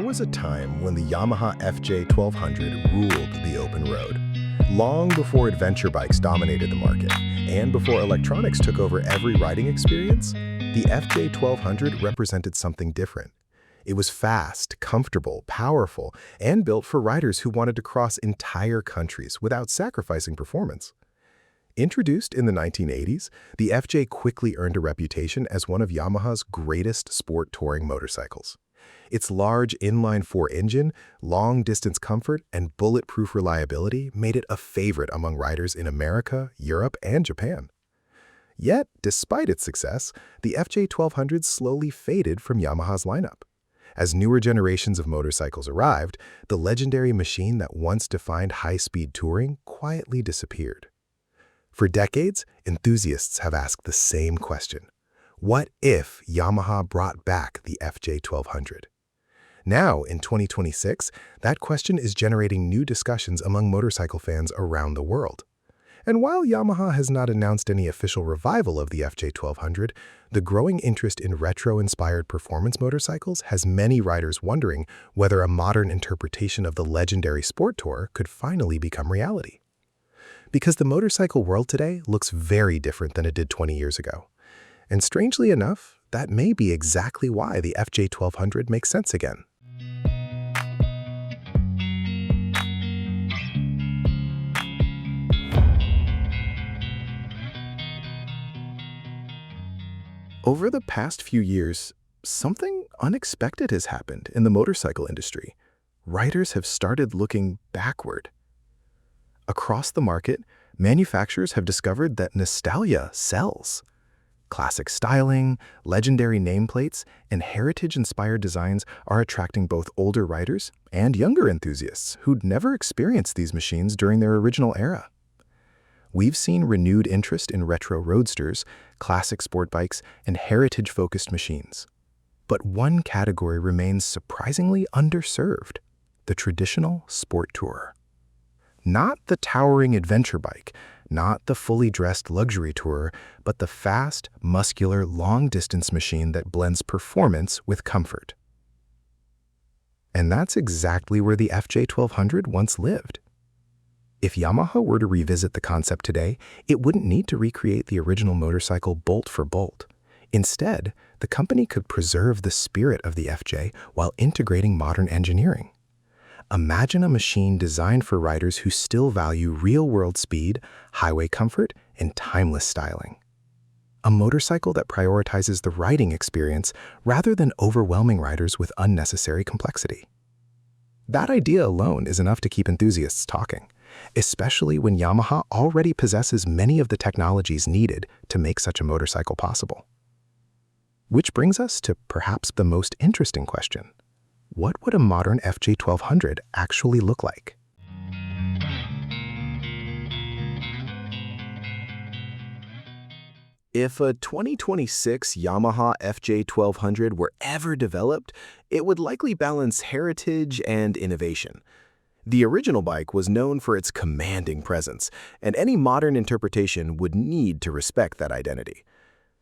was a time when the Yamaha FJ1200 ruled the open road. Long before adventure bikes dominated the market, and before electronics took over every riding experience, the FJ1200 represented something different. It was fast, comfortable, powerful, and built for riders who wanted to cross entire countries without sacrificing performance. Introduced in the 1980s, the FJ quickly earned a reputation as one of Yamaha's greatest sport touring motorcycles. Its large inline-four engine, long-distance comfort, and bulletproof reliability made it a favorite among riders in America, Europe, and Japan. Yet, despite its success, the FJ1200 slowly faded from Yamaha's lineup. As newer generations of motorcycles arrived, the legendary machine that once defined high-speed touring quietly disappeared. For decades, enthusiasts have asked the same question. What if Yamaha brought back the FJ1200? Now, in 2026, that question is generating new discussions among motorcycle fans around the world. And while Yamaha has not announced any official revival of the FJ1200, the growing interest in retro-inspired performance motorcycles has many riders wondering whether a modern interpretation of the legendary sport tour could finally become reality. Because the motorcycle world today looks very different than it did 20 years ago. And strangely enough, that may be exactly why the FJ1200 makes sense again. Over the past few years, something unexpected has happened in the motorcycle industry. Riders have started looking backward. Across the market, manufacturers have discovered that nostalgia sells. Classic styling, legendary nameplates, and heritage-inspired designs are attracting both older riders and younger enthusiasts who'd never experienced these machines during their original era. We've seen renewed interest in retro roadsters, classic sport bikes, and heritage-focused machines. But one category remains surprisingly underserved: the traditional sport tourer. Not the towering adventure bike, not the fully dressed luxury tourer, but the fast, muscular, long-distance machine that blends performance with comfort. And that's exactly where the FJ1200 once lived. If Yamaha were to revisit the concept today, it wouldn't need to recreate the original motorcycle bolt for bolt. Instead, the company could preserve the spirit of the FJ while integrating modern engineering. Imagine a machine designed for riders who still value real-world speed, highway comfort, and timeless styling. A motorcycle that prioritizes the riding experience rather than overwhelming riders with unnecessary complexity. That idea alone is enough to keep enthusiasts talking, especially when Yamaha already possesses many of the technologies needed to make such a motorcycle possible. Which brings us to perhaps the most interesting question. What would a modern FJ1200 actually look like? If a 2026 Yamaha FJ1200 were ever developed, it would likely balance heritage and innovation. The original bike was known for its commanding presence, and any modern interpretation would need to respect that identity.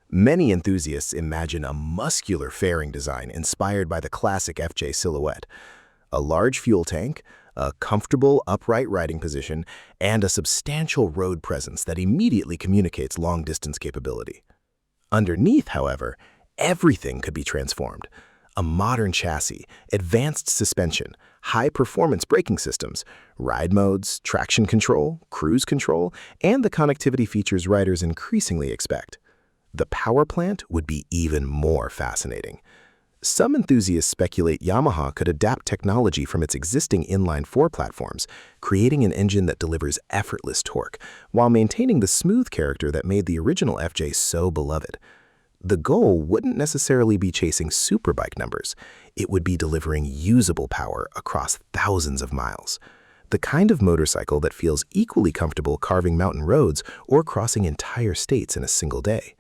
Many enthusiasts imagine a muscular fairing design inspired by the classic FJ silhouette. A large fuel tank, a comfortable upright riding position, and a substantial road presence that immediately communicates long-distance capability. Underneath, however, everything could be transformed. A modern chassis, advanced suspension, high-performance braking systems, ride modes, traction control, cruise control, and the connectivity features riders increasingly expect. The power plant would be even more fascinating. Some enthusiasts speculate Yamaha could adapt technology from its existing inline-four platforms, creating an engine that delivers effortless torque, while maintaining the smooth character that made the original FJ so beloved. The goal wouldn't necessarily be chasing superbike numbers. It would be delivering usable power across thousands of miles. The kind of motorcycle that feels equally comfortable carving mountain roads or crossing entire states in a single day.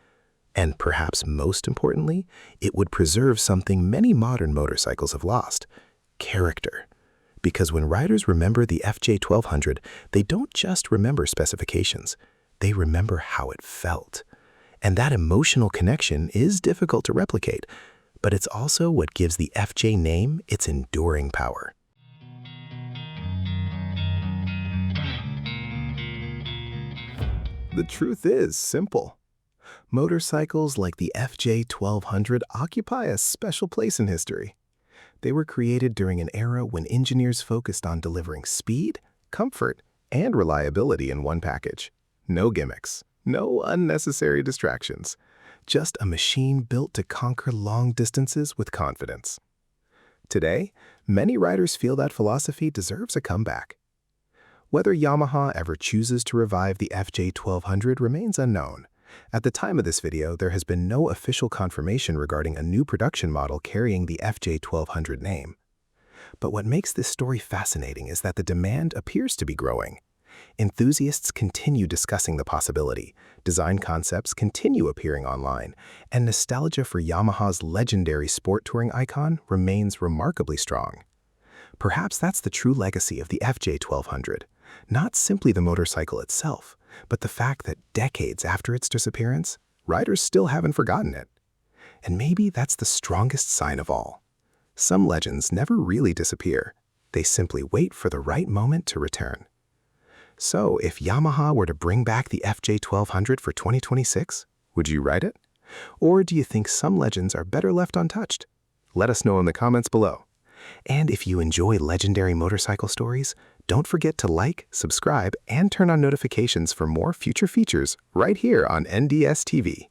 And perhaps most importantly, it would preserve something many modern motorcycles have lost: character. Because when riders remember the FJ1200, they don't just remember specifications, they remember how it felt. And that emotional connection is difficult to replicate. but it's also what gives the FJ name its enduring power. The truth is simple. Motorcycles like the FJ1200 occupy a special place in history. They were created during an era when engineers focused on delivering speed, comfort, and reliability in one package. No gimmicks, no unnecessary distractions. Just a machine built to conquer long distances with confidence. Today, many riders feel that philosophy deserves a comeback. Whether Yamaha ever chooses to revive the FJ1200 remains unknown. At the time of this video, there has been no official confirmation regarding a new production model carrying the FJ1200 name. But what makes this story fascinating is that the demand appears to be growing. Enthusiasts continue discussing the possibility, design concepts continue appearing online, and nostalgia for Yamaha's legendary sport touring icon remains remarkably strong. Perhaps that's the true legacy of the FJ1200, not simply the motorcycle itself, but the fact that decades after its disappearance, riders still haven't forgotten it. And maybe that's the strongest sign of all. Some legends never really disappear. They simply wait for the right moment to return. So, if Yamaha were to bring back the FJ1200 for 2026, would you ride it? Or do you think some legends are better left untouched? Let us know in the comments below. And if you enjoy legendary motorcycle stories, don't forget to like, subscribe, and turn on notifications for more future features right here on NDSTV.